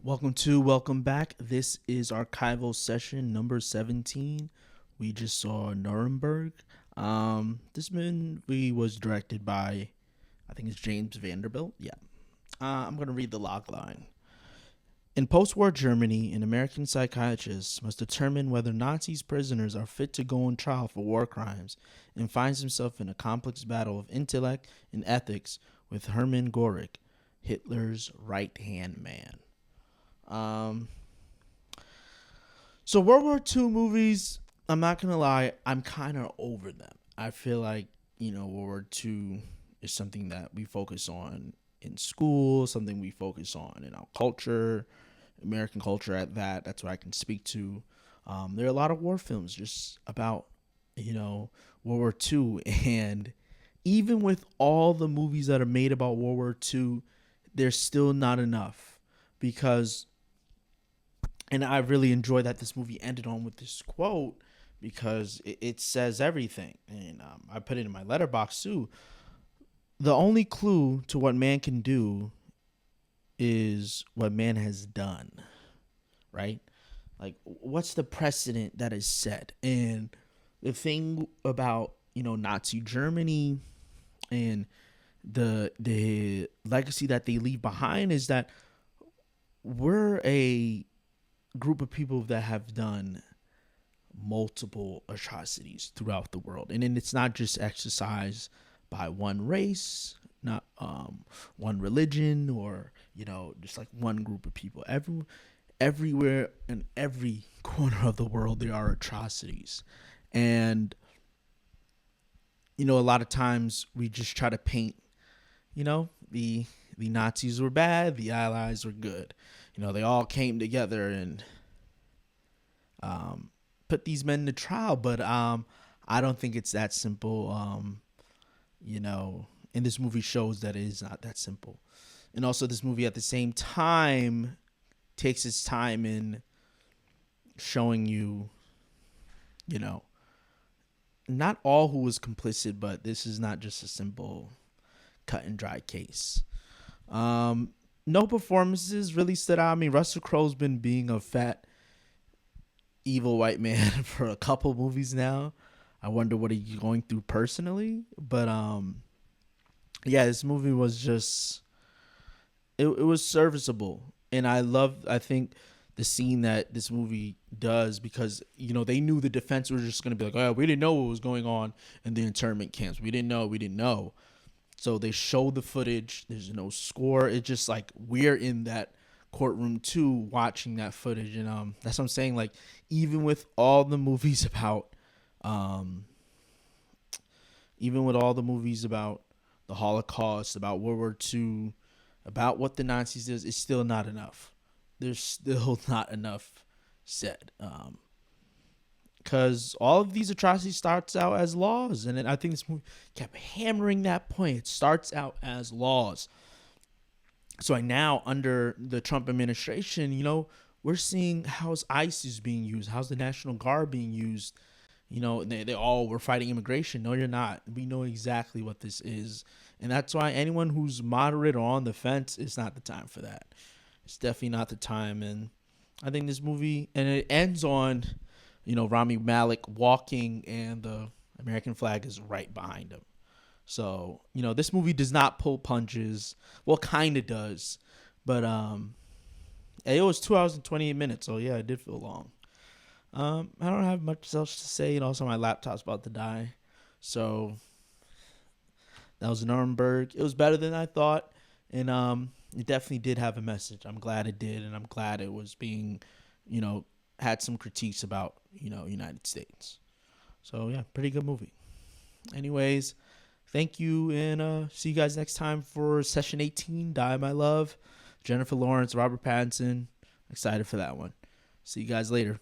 Welcome back. This is Archival session number 17. We just saw Nuremberg. This movie was directed by, I think it's James Vanderbilt. Yeah. I'm going to read the log line. In post-war Germany, an American psychiatrist must determine whether Nazis prisoners are fit to go on trial for war crimes and finds himself in a complex battle of intellect and ethics with Hermann Göring, Hitler's right-hand man. So World War II movies, I'm not gonna lie, I'm kind of over them. I feel like World War II is something that we focus on in school, something we focus on in our culture, American culture. That's what I can speak to. There are a lot of war films just about World War II, and even with all the movies that are made about World War II, there's still not enough because. And I really enjoy that this movie ended on with this quote because it says everything. And I put it in my letterbox too. The only clue to what man can do is what man has done, right? Like, what's the precedent that is set? And the thing about, Nazi Germany and the legacy that they leave behind is that we're a group of people that have done multiple atrocities throughout the world, and then it's not just exercised by one race, not one religion, or just like one group of people. Everywhere in every corner of the world there are atrocities, and a lot of times we just try to paint the Nazis were bad, the Allies were good. They all came together and put these men to trial, but I don't think it's that simple. And this movie shows that it is not that simple. And also, this movie at the same time takes its time in showing you, not all who was complicit, but this is not just a simple cut and dry case. No performances really stood out. I mean, Russell Crowe's been being a fat, evil white man for a couple movies now. I wonder what he's going through personally. But yeah, this movie was just it was serviceable, and I think the scene that this movie does, because they knew the defense was just gonna be like, oh, we didn't know what was going on in the internment camps. We didn't know. So they show the footage. There's no score. It's just like we're in that courtroom too, watching that footage, and that's what I'm saying. Like, even with all the movies about, the Holocaust, about World War II, about what the Nazis did, it's still not enough. There's still not enough said. Because all of these atrocities starts out as laws, and I think this movie kept hammering that point. It starts out as laws. So now, under the Trump administration, we're seeing how's ICE is being used, how's the National Guard being used. They all were fighting immigration. No, you're not. We know exactly what this is, and that's why anyone who's moderate or on the fence, it's not the time for that. It's definitely not the time. And I think this movie, and it ends on Rami Malek walking, and the American flag is right behind him. So, this movie does not pull punches. Well, kind of does. But it was 2 hours and 28 minutes. So, yeah, it did feel long. I don't have much else to say. And also, my laptop's about to die. So, that was Nuremberg. It was better than I thought. And it definitely did have a message. I'm glad it did. And I'm glad it was being, had some critiques about, United States. So, yeah, pretty good movie. Anyways, thank you, and see you guys next time for session 18, Die My Love. Jennifer Lawrence, Robert Pattinson. Excited for that one. See you guys later.